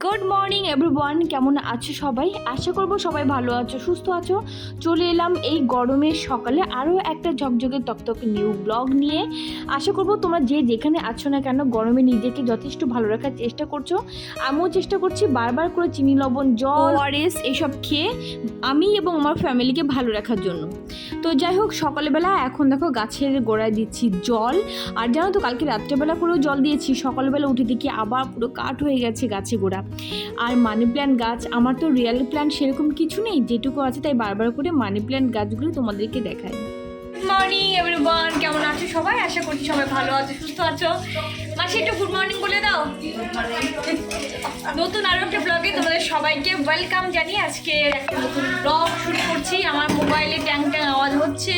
Good morning everyone, কেমন আছো সবাই? আশা করবো সবাই ভালো আছো, সুস্থ আছো। চলে এলাম এই গরমের সকালে আরও একটা ঝকঝকে তকতকে নিউ ব্লগ নিয়ে। আশা করবো তোমরা যে যেখানে আছো না কেন গরমে নিজেকে যথেষ্ট ভালো রাখার চেষ্টা করছো। আমিও চেষ্টা করছি বারবার করে চিনি, লবণ, জল, ওআরএস এইসব খেয়ে আমি এবং আমার ফ্যামিলিকে ভালো রাখার জন্য। তো যাই হোক, সকালবেলা এখন দেখো গাছের গোড়ায় দিচ্ছি জল। আর জানো তো, কালকে রাত্রেবেলা করেও জল দিয়েছি, সকালবেলা উঠে দেখি আবার পুরো কাঠ হয়ে গেছে গাছে গোড়া। আর মানি প্ল্যান্ট গাছ, আমার তো রিয়েল প্ল্যান্ট সেরকম কিছু নেই, যেটুকু আছে তাই বারবার করে মানি প্ল্যান্ট গাছগুলো তোমাদেরকে দেখাই। গুড মর্নিং এভরিওয়ান, কেমন আছো সবাই? আশা করছি সবাই ভালো আছো, সুস্থ আছো। মাসি একটু গুড মর্নিং বলে দাও। নতুন আরো একটা ব্লগে তোমাদের সবাইকে ওয়েলকাম জানিয়ে আজকে একটা নতুন ব্লগ শুরু করছি। আমার মোবাইলে ট্যাং ট্যাং আওয়াজ হচ্ছে।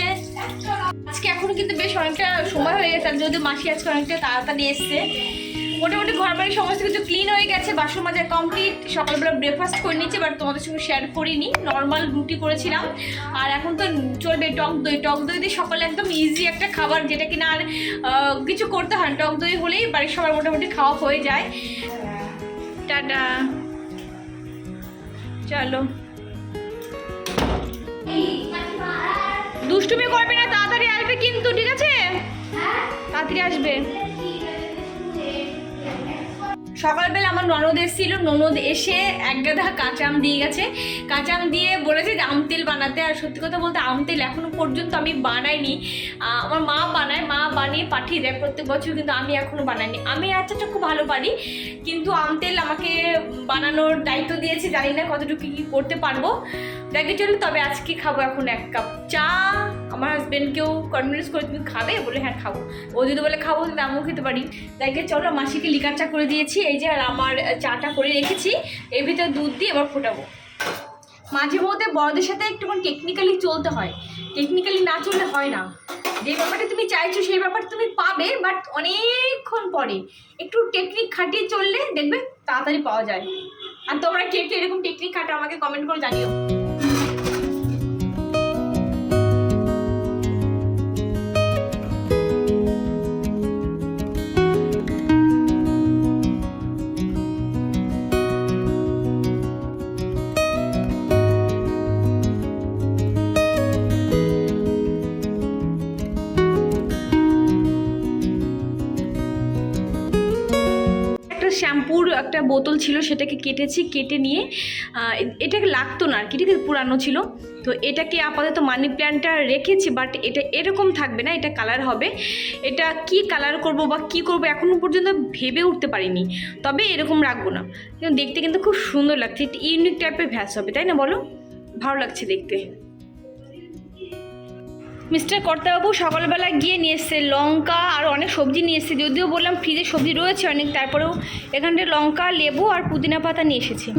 আজকে এখনো কিন্তু বেশ অনেকটা সময় হয়ে গেছে, যদিও মাসি আজকে অনেকটা তাড়াতাড়ি এসছে। মোটামুটি ঘর বাড়ি সমস্ত কিছু ক্লিন হয়ে গেছে, বাসন মাজা কমপ্লিট। সকালবেলা ব্রেকফাস্ট করে নিচ্ছি, বাট তোমাদের সঙ্গে শেয়ার করিনি, নর্মাল রুটি করেছিলাম। আর এখন তো চলবে টক দই। টক দই দিয়ে সকালে একদম ইজি একটা খাবার, যেটা কিনা আর কিছু করতে হয়। টক দই হলেই বাড়ির সবার মোটামুটি খাওয়া হয়ে যায়। টাটা, চলো। দুষ্টুমি করবে না, তাড়াতাড়ি আসবে কিন্তু, ঠিক আছে? তাড়াতাড়ি আসবে। সকালবেলা আমার ননদ এসেছিল, ননদ এসে এক গাদা কাঁচা আম দিয়ে গেছে। কাঁচা আম দিয়ে বলেছে যে আম তেল বানাতে। আর সত্যি কথা বলতে আম তেল এখনো পর্যন্ত আমি বানাইনি। আমার মা বানায়, মা বানিয়ে পাঠিয়ে দেয় প্রত্যেক বছর, কিন্তু আমি এখনো বানাইনি। আমি আচারটা খুব ভালো পারি, কিন্তু আম তেল আমাকে বানানোর দায়িত্ব দিয়েছে, জানি না কতটুকু কী করতে পারবো। দেখে চলো। তবে আজকে খাবো এখন এক কাপ চা। আমার হাজব্যান্ডকেও কনভিন্স করে তুমি খাবে, বলে হ্যাঁ খাবো। ও যদি বলে খাবো তাহলে আমিও খেতে পারি। দেখে চলো, মাসিকে লিকার চা করে দিয়েছি। এই যে, আর আমার চাটা করে রেখেছি, এর ভিতরে দুধ দিয়ে এবার ফোটাবো। মাঝে মধ্যে বড়দের সাথে একটুখানি টেকনিক্যালি চলতে হয়, টেকনিক্যালি না চললে হয় না। যে ব্যাপারটা তুমি চাইছো সেই ব্যাপারটা তুমি পাবে, বাট অনেকক্ষণ পরে একটু টেকনিক খাটিয়ে চললে দেখবে তাড়াতাড়ি পাওয়া যায়। আর তোমরা কে কে এরকম টেকনিক খাটো আমাকে কমেন্ট করে জানিও। শ্যাম্পুর একটা বোতল ছিল, সেটাকে কেটেছি, কেটে নিয়ে এটাকে লাগতো না আর কি, ঠিক আছে, পুরানো ছিল। তো এটাকে আপাতত মানি প্ল্যান্টটা রেখেছি, বাট এটা এরকম থাকবে না, এটা কালার হবে। এটা কি কালার করব বা কি করব এখনও পর্যন্ত ভেবে উঠতে পারিনি, তবে এরকম রাখবো না। কিন্তু দেখতে কিন্তু খুব সুন্দর লাগছে, একটা ইউনিক টাইপের ভ্যাস হবে, তাই না বলো? ভালো লাগছে দেখতে। মিস্টার কর্তাবাবু সকালবেলা গিয়ে নিয়ে এসছে লঙ্কা আর অনেক সবজি নিয়ে এসছে, যদিও বললাম ফ্রিজে সবজি রয়েছে অনেক, তারপরেও এখানটায় লঙ্কা, লেবু আর পুদিনা পাতা নিয়ে এসেছি।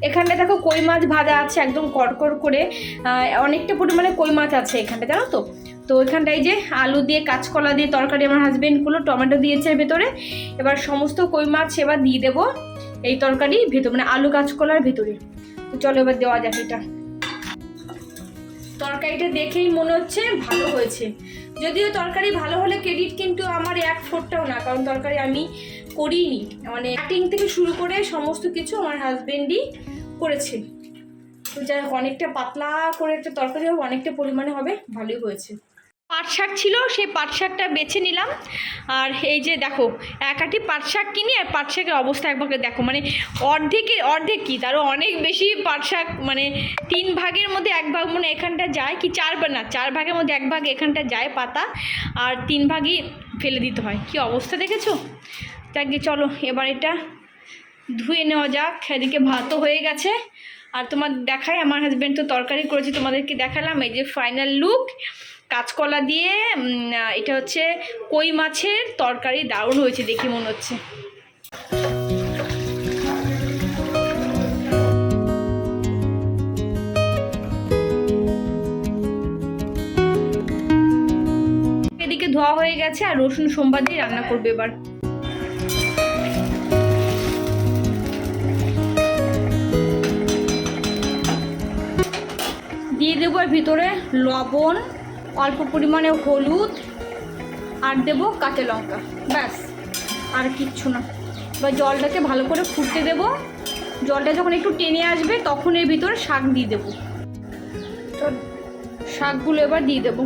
এখানটা দেখো কই মাছ ভাজা আছে, একদম কড়কড় করে, অনেকটা পরিমাণে কই মাছ আছে এখানটা, জানো তো। তো এখানটায় যে আলু দিয়ে কাঁচকলা দিয়ে তরকারি আমার হাজবেন্ডগুলো, টমেটো দিয়েছে ভেতরে। এবার সমস্ত কই মাছ এবার দিয়ে দেবো এই তরকারি ভেতর, মানে আলু কাঁচকলার ভেতরে। তো চলো এবার দেওয়া যাক এটা। তরকারিটা দেখেই মনে হচ্ছে ভালো হয়েছে, যদিও তরকারি ভালো হলে ক্রেডিট কিন্তু আমার এক ফোঁটাও না, কারণ তরকারি আমি করিনি, মানে কাটিং থেকে শুরু করে সমস্ত কিছু আমার হাজবেন্ডই করেছে। তো যাই হোক, অনেকটা পাতলা করে একটা তরকারি হবে, অনেকটা পরিমাণে হবে, ভালোই হয়েছে। পাট শাক ছিল, সেই পাট শাকটা বেছে নিলাম। আর এই যে দেখো, এক আটি পাট শাক কিনি, আর পাট শাকের অবস্থা একবার দেখো, মানে অর্ধেক কি তারও অনেক বেশি পাট শাক, মানে 3 ভাগের মধ্যে 1 ভাগ মানে এখানটা যায়, কি 4 ভাগের মধ্যে 1 ভাগ এখানটা যায় পাতা, আর 3 ভাগই ফেলে দিতে হয়। কি অবস্থা দেখেছো? তাকে চলো এবার এটা ধুয়ে নেওয়া যাক। এদিকে ভাতও হয়ে গেছে। আর তোমার দেখাই, আমার হাজব্যান্ড তো তরকারি করেছে, তোমাদেরকে দেখালাম। এই যে ফাইনাল লুক, কাঁচকলা দিয়ে এটা হচ্ছে কই মাছের তরকারি, দারুণ হয়েছে দেখে মনে হচ্ছে। গেছে, আর রসুন সোমবার দিয়ে রান্না করবে এবার। দিয়ে দেবো এর ভিতরে লবণ, অল্প পরিমাণে হলুদ, আর দেবো কাঁচা লঙ্কা, ব্যাস আর কিচ্ছু না। এবার জলটাকে ভালো করে ফুটতে দেবো। জলটা যখন একটু টেনে আসবে তখন এর ভিতরে শাক দিয়ে দেবো। তো শাকগুলো এবার দিয়ে দেবো।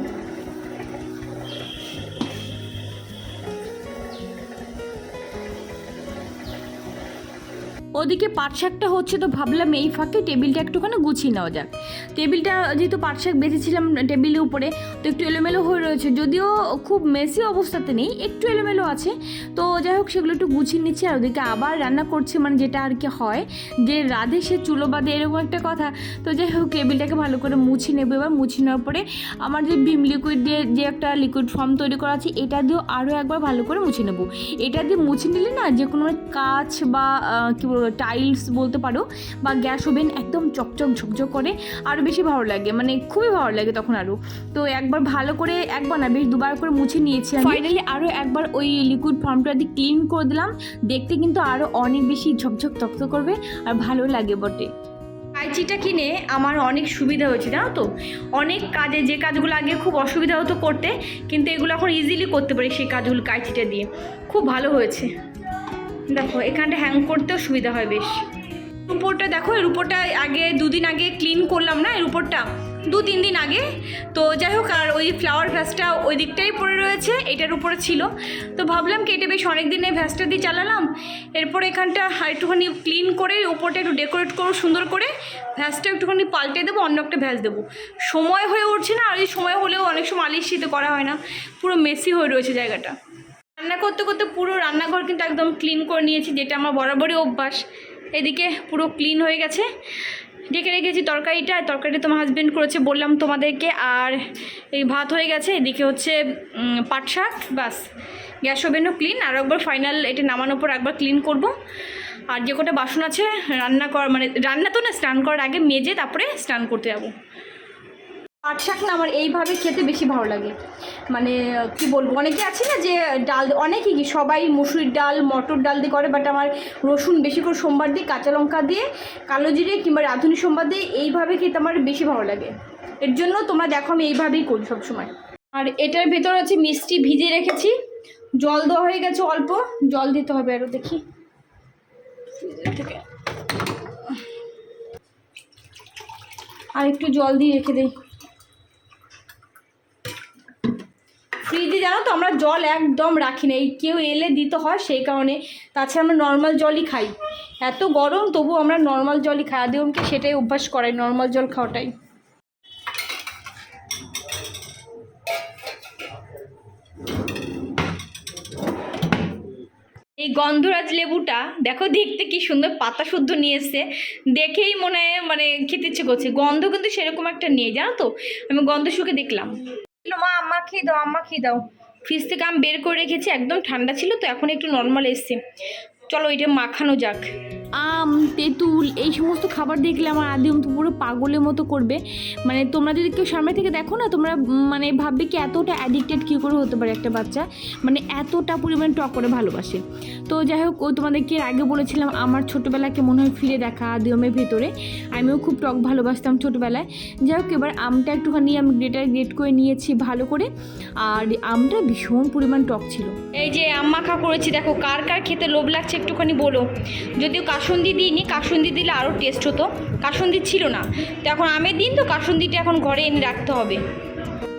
ওদিকে পাট শাকটা হচ্ছে, তো ভাবলাম এই ফাঁকে টেবিলটা একটুখানি গুছিয়ে নেওয়া যাক। টেবিলটা যেহেতু পাট শাক বেঁচেছিলাম টেবিলের উপরে, তো একটু এলোমেলো হয়ে রয়েছে, যদিও খুব মেসি অবস্থাতে নেই, একটু এলোমেলো আছে। তো যাই হোক সেগুলো একটু গুছিয়ে নিচ্ছি। আর ওদিকে আবার রান্না করছে, মানে যেটা আর কি হয় যে রাধে সে চুলো বাঁধে, এরকম একটা কথা। তো যাই হোক টেবিলটাকে ভালো করে মুছিয়ে নেবো। এবার মুছিয়ে নেওয়ার পরে আমার যে ভিম লিকুইড দিয়ে যে একটা লিকুইড ফর্ম তৈরি করা আছে, এটা দিয়েও আরও একবার ভালো করে মুছে নেবো। এটা দিয়ে মুছে নিলে না যে কোনো কাঁচ বা কী বলবো টাইলস বলতে পারো বা গ্যাস ওভেন একদম চকচক ঝকঝক করে, আরও বেশি ভালো লাগে, মানে খুবই ভালো লাগে তখন আরও। তো একবার ভালো করে, একবার না বেশ দুবার করে মুছে নিয়েছি। ফাইনালি আরও একবার ওই লিকুইড ফর্মটা দিয়ে ক্লিন করে দিলাম। দেখতে কিন্তু আরও অনেক বেশি ঝকঝক তকতক করবে আর ভালো লাগে বটে। কাঁচিটা কিনে আমার অনেক সুবিধা হয়েছে, জানো তো। অনেক কাজে, যে কাজগুলো আগে খুব অসুবিধা হতো করতে, কিন্তু এগুলো এখন ইজিলি করতে পারি সেই কাজগুলো কাঁচিটা দিয়ে। খুব ভালো হয়েছে। দেখো এখানটা হ্যাং করতেও সুবিধা হয় বেশ। উপরটা দেখো, এর উপরটা আগে 2 দিন আগে ক্লিন করলাম না, এর উপরটা 2-3 দিন আগে। তো যাই হোক, আর ওই ফ্লাওয়ার ভ্যাসটা ওই দিকটাই পড়ে রয়েছে, এটার উপরে ছিল। তো ভাবলাম কি এটা বেশ অনেক দিন এই ভ্যাসটা দিয়ে চালালাম, এরপর এখানটা একটুখানি ক্লিন করে উপরটা একটু ডেকোরেট করবো সুন্দর করে, ভ্যাসটা একটুখানি পাল্টে দেবো, অন্য একটা ভ্যাস দেবো। সময় হয়ে উঠছে না, আর এই সময় হলেও অনেক সময় আলিশিতে করা হয় না, পুরো মেসি হয়ে রয়েছে জায়গাটা। রান্না করতে করতে পুরো রান্নাঘর কিন্তু একদম ক্লিন করে নিয়েছি, যেটা আমার বরাবরই অভ্যাস। এদিকে পুরো ক্লিন হয়ে গেছে। ডেকে রেখেছি তরকারিটা তোমার হাজব্যান্ড করেছে বললাম তোমাদেরকে। আর এই ভাত হয়ে গেছে, এদিকে হচ্ছে পাট শাক, বাস। গ্যাস ওভেনও ক্লিন, আর একবার ফাইনাল এটা নামানোর পর একবার ক্লিন করব। আর যে কটা বাসন আছে রান্না করা, মানে রান্না তো না, স্নান করার আগে মেজে তারপরে স্নান করতে যাবো। পাট শাক না আমার এইভাবে খেতে বেশি ভালো লাগে, মানে কি বলবো, অনেকে আছে না যে ডাল, অনেকে কি সবাই মুসুরির ডাল মটর ডাল দিয়ে করে, বাট আমার রসুন বেশি করে সোমবার দিয়ে, কাঁচা লঙ্কা দিয়ে, কালো জিরে কিংবা রাঁধুনি সোমবার দিয়ে এইভাবে খেতে আমার বেশি ভালো লাগে। এর জন্য তোমরা দেখো আমি এইভাবেই করি সবসময়। আর এটার ভেতর হচ্ছে মিষ্টি ভিজিয়ে রেখেছি, জল দেওয়া হয়ে গেছে, অল্প জল দিতে হবে আরও, দেখি থেকে আর একটু জল দিয়ে রেখে দিই। ফ্রিজে জানো তো আমরা জল একদম রাখি না, এই কেউ এলে দিতে হয় সেই কারণে। তাছাড়া আমরা নর্মাল জলই খাই, এত গরম তবু আমরা নর্মাল জলই খাই। আদিমকে সেটাই অভ্যাস করাই, নর্মাল জল খাওয়াটাই। এই গন্ধরাজ লেবুটা দেখো দেখতে কি সুন্দর, পাতা শুদ্ধ নিয়ে এসছে, দেখেই মনে হয় মানে খেতে ইচ্ছে করছে। গন্ধ কিন্তু সেরকম একটা নিয়ে, জানো তো, আমি গন্ধ শুকে দেখলাম। মা আম্মা খেয়ে দাও, আম্মা খেয়ে দাও। ফ্রিজ থেকে আমি বের করে রেখেছি, একদম ঠান্ডা ছিল তো, এখন একটু নর্মাল এসছে। চলো এটা মাখানো যাক। আম তেঁতুল এই সমস্ত খাবার দেখলে আমার আদিম তো পুরো পাগলের মতো করবে। মানে তোমরা যদি কেউ সামনে থেকে দেখো না, তোমরা মানে ভাববে কি এতটা অ্যাডিক্টেড কী করে হতে পারে একটা বাচ্চা, মানে এতটা পরিমাণ টক করে ভালোবাসে। তো যাই হোক, ও তোমাদেরকে আগে বলেছিলাম আমার ছোটোবেলাকে মনে হয় ফিরে দেখা আদিমের ভেতরে, আমিও খুব টক ভালোবাসতাম ছোটোবেলায়। যাই হোক, এবার আমটা একটুখানি আমি গ্রেট করে নিয়েছি ভালো করে, আর আমটা ভীষণ পরিমাণ টক ছিল। এই যে আম মাখা করেছি, দেখো কার কার খেতে লোভ লাগছে একটুখানি বলো। যদিও কাসুন্দি দিইনি, কাসুন্দি দিলে আরও টেস্ট হতো, কাসুন্দি ছিল না। তো এখন আমের দিন তো কাসুন্দিটা এখন ঘরে এনে রাখতে হবে।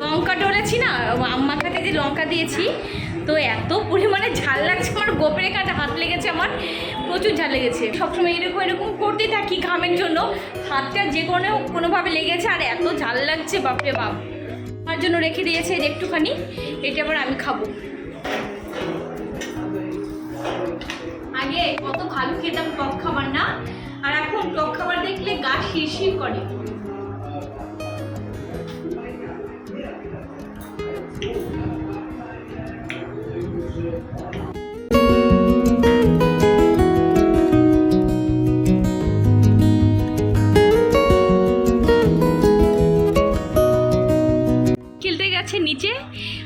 লঙ্কা ডলেছি না, আম মাখাতে যে লঙ্কা দিয়েছি, তো এত পরিমাণে ঝাল লাগছে, আমার গোপের কাছে হাত লেগেছে, আমার প্রচুর ঝাল লেগেছে। সবসময় এরকম করতেই থাকি ঘামের জন্য, হাতটা যে কোনোভাবে লেগেছে, আর এত ঝাল লাগছে বাপরে বাপ। আমার জন্য রেখে দিয়েছে একটুখানি, এটা আবার আমি খাবো। আগে কত ভালো খেতাম টক খাবার না, আর এখন টক খাবার দেখলে গা শিরশির করে। খেলতে গেছে নিচে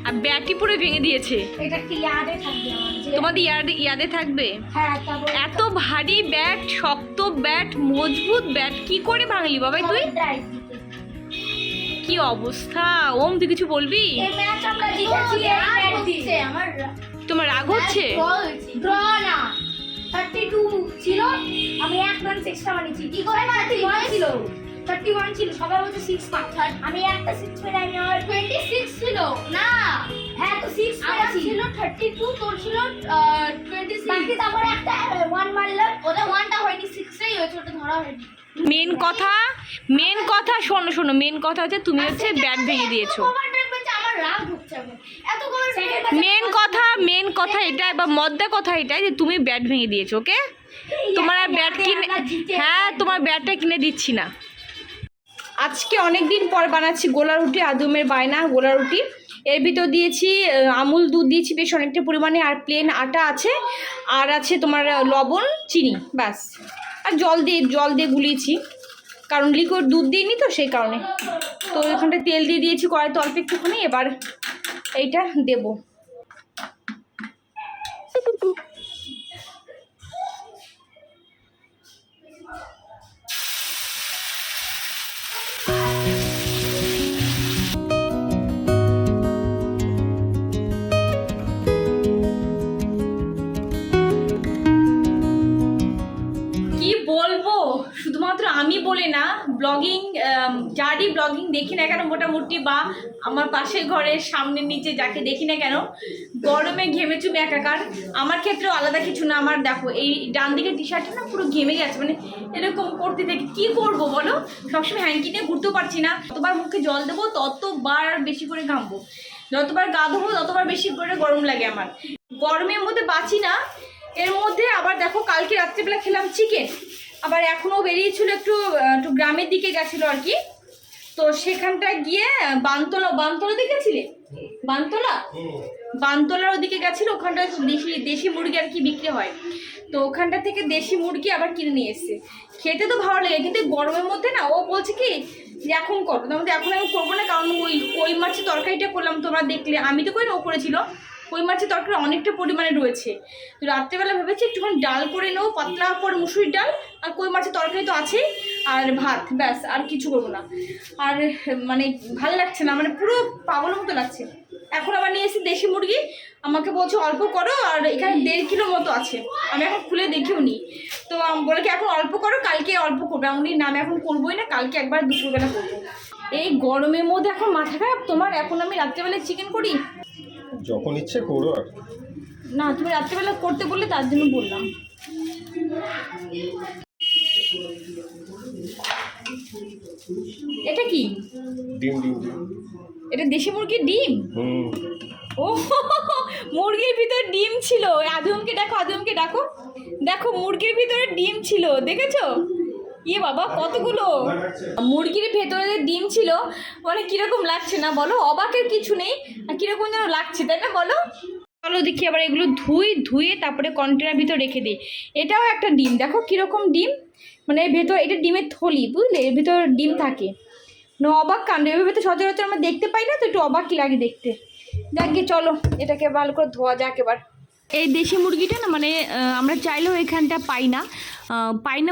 আর ব্যাটি পুরো ভেঙে দিয়েছে, এটা কি ইয়াদে থাকবে আমার যে তোমাদের ইয়াদে থাকবে? হ্যাঁ তারপর এত ভারী ব্যাট, শক্ত ব্যাট, মজবুত ব্যাট কি করে ভাঙলি বাবাই তুই? ড্রাইভ দিতে কি অবস্থা! ওম তুই কিছু বলবি? এই ম্যাচ আমরা জিতেছি এই ব্যাট দিয়ে আমার তোমার রাগ হচ্ছে? ড্র না 32 ছিল আমি এক রান এক্সট্রা মারিছি কি করে 31 ছিল 31 ছিল সবার মধ্যে 6 মার আমি একটা 6 মেরে আমি আমার 26 ছিল না হ্যাঁ তো 6 মেরা ছিল 32 তোর ছিল 26 বাকি তারপরে একটা 1 মারলাম ওটা 1টা হয়নি 6টাই হয়েছে ওটা ধরা হয়নি মেন কথা শোনো মেন কথা হচ্ছে তুমি হচ্ছে ব্যাট ভেঙে দিয়েছো। আমার ব্যাট বেঁচে আমার রাগ হচ্ছে এখন এত কভার মেন কথা এটা বা মদ্দা কথা এটা যে তুমি ব্যাট ভেঙে দিয়েছো। ওকে, তোমার আর ব্যাট কিনে, হ্যাঁ তোমার ব্যাটটা কিনে দিচ্ছি না। আজকে অনেক দিন পর বানাচ্ছি গোলা রুটি, আদমের বায়না গোলা রুটি। এর ভিতর দিয়েছি আমুল দুধ দিয়েছি বেশ অনেকটা পরিমাণে, আর প্লেন আটা আছে, আর আছে তোমার লবণ চিনি ব্যাস, আর জল দিয়ে গুলিয়েছি, কারণ লিকুইড দুধ দিইনি তো সেই কারণে। তো এখানটা তেল দিয়ে দিয়েছি কড়াইতে অল্প একটুখানি, এবার এইটা দেবো। বলবো শুধুমাত্র আমি বলে না, ব্লগিং যারই ব্লগিং দেখি না কেন মোটামুটি, বা আমার পাশের ঘরের সামনের নিচে যাকে দেখি না কেন, গরমে ঘেমে চুমে একাকার। আমার ক্ষেত্রেও আলাদা কিছু না। আমার দেখো এই ডান দিকের টি শার্টটা না পুরো ঘেমে গেছে, মানে এরকম করতে থেকে কী করবো বলো, সবসময় হ্যাঙ্কি নিয়ে ঘুরতেও পারছি না। যতবার মুখে জল দেবো ততবার বেশি করে ঘামবো, যতবার গা ধোবো ততবার বেশি করে গরম লাগে আমার। গরমের মধ্যে বাঁচি না। এর মধ্যে আবার দেখো কালকে রাত্রিবেলা খেলাম চিকেন, আবার এখনও বেরিয়েছিল একটু গ্রামের দিকে গেছিলো আর কি, তো সেখানটায় গিয়ে বানতলা দেখেছিলে, বানতলার ওদিকে গেছিলো, ওখানটায় দেশি মুরগি আর কি বিক্রি হয়, তো ওখানটা থেকে দেশি মুরগি আবার কিনে নিয়ে এসছে। খেতে তো ভালো লাগে, কিন্তু গরমের মধ্যে না ও বলছে কি যে এখন করবো, তার মধ্যে এখন আমি করবো না, কারণ ওই মাছের তরকারিটা করলাম, তোমরা দেখলে, আমি তো করি না, ও করেছিল। কই মাছের তরকারি অনেকটা পরিমাণে রয়েছে, তো রাত্রেবেলা ভেবেছি একটুখানি ডাল করে নেবো, পাতলা করে মুসুরির ডাল, আর কই মাছের তরকারি তো আছেই, আর ভাত, ব্যাস আর কিছু করবো না। আর মানে ভালো লাগছে না, মানে পুরো পাগলের মতো লাগছে। এখন আবার নিয়ে এসেছি দেশি মুরগি, আমাকে বলছে অল্প করো, আর এখানে 1.5 কিলো মতো আছে, আমি এখন খুলে দেখিও নি, তো বলে কি এখন অল্প করো, কালকে অল্প করবে। আমি না, আমি এখন করবোই না, কালকে একবার দুপুরবেলা করবো। এই গরমের মধ্যে এখন মাথা খারাপ তোমার, এখন আমি রাত্রেবেলায় চিকেন করি, যখন ইচ্ছে করো। আর না তুমি রাত্রেবেলা করতে বললে তার জন্য বললাম। এটা কি ডিম? এটা দেশি মুরগির ডিম? ও মুরগির ভিতরে ডিম ছিল। আদমকে ডাকো, দেখো মুরগির ভিতরে ডিম ছিল, দেখেছো? ইয়ে বাবা, কতগুলো মুরগির ভেতরে ডিম ছিল, মানে কিরকম লাগছে না বলো? অবাকের কিছু নেই, কিরকম যেন লাগছে, তাই না বলো? চলো দেখি আবার এগুলো ধুয়ে তারপরে কন্টেনার ভিতর রেখে দিই। এটাও একটা ডিম, দেখো কিরকম ডিম, মানে এর ভেতর, এটা ডিমের থলি, বুঝলে, এর ভিতর ডিম থাকে। অবাক কাণ্ড, এভাবে তো সচরাচর আমরা দেখতে পাই না, তো একটু অবাকই লাগে দেখতে। যাক চলো এটাকে ভালো করে ধোয়া যাক এবার। এই দেশি মুরগিটা না, মানে আমরা চাইলেও এখানটা পাই না,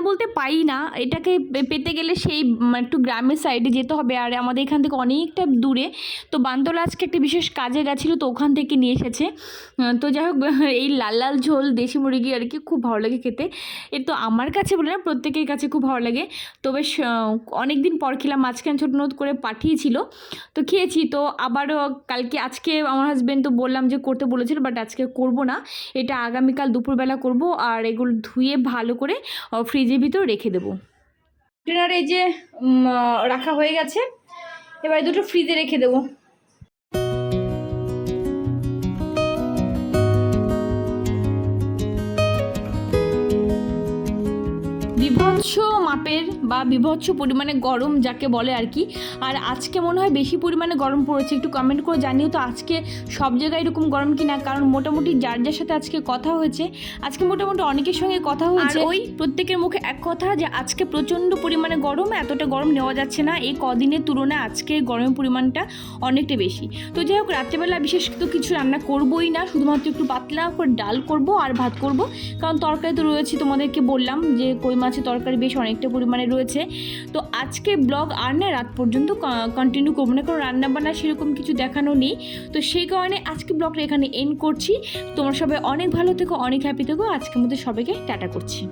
বলতে পাই না, এটাকে পেতে গেলে সেই একটু গ্রামের সাইডে যেতে হবে, আর আমাদের এখান থেকে অনেকটা দূরে। তো বানতলা আজকে একটা বিশেষ কাজে গেছিলো, তো ওখান থেকে নিয়ে এসেছে। তো যাই হোক, এই লাল লাল ঝোল দেশি মুরগি আর কি খুব ভালো লাগে খেতে। তো আমার কাছে বলে না, প্রত্যেকের কাছে খুব ভালো লাগে। তো বেশ অনেক দিন পর খেলাম, মাঝখানে ছোটো নোট করে পাঠিয়েছিল, তো খেয়েছি। তো আবারও আজকে আমার হাজব্যান্ড তো বললাম যে করতে বলেছিল, বাট আজকে করবো না, এটা আগামীকাল দুপুরবেলা করব। আর এগুলো ধুয়ে ভালো করে ফ্রিজের ভিতর রেখে দেবো। কন্টেনারে এই যে রাখা হয়ে গেছে, এবার দুটো ফ্রিজে রেখে দেবো। বিভৎস মাপের বা বিভৎস পরিমাণে গরম যাকে বলে আর কি। আর আজকে মনে হয় বেশি পরিমাণে গরম পড়েছে, একটু কমেন্ট করে জানিও তো আজকে সব জায়গায় এরকম গরম কি না। কারণ মোটামুটি যার যার সাথে আজকে কথা হয়েছে, আজকে মোটামুটি অনেকের সঙ্গে কথা হয়েছে, ওই প্রত্যেকের মুখে এক কথা যে আজকে প্রচণ্ড পরিমাণে গরম, এতটা গরম নেওয়া যাচ্ছে না, এই কদিনের তুলনায় আজকে গরমের পরিমাণটা অনেকটা বেশি। তো যাই হোক, রাত্রেবেলা বিশেষ কিছু রান্না করবোই না, শুধুমাত্র একটু পাতলা করে ডাল করব আর ভাত করব। কারণ তরকারি তো রয়েছে, তোমাদেরকে বললাম যে কই মাছের তরকারি বেশ অনেকটা পরিমাণে রয়েছে। তো আজকে ব্লগ আর না রাত পর্যন্ত কন্টিনিউ করবো না, কারণ রান্নাবান্না সেরকম কিছু দেখানো নেই। তো সেই কারণে আজকে ব্লগটা এখানে এন্ড করছি। তোমরা সবাই অনেক ভালো থেকো, অনেক হ্যাপি থেকো। আজকের মধ্যে সবাইকে টাটা করছি।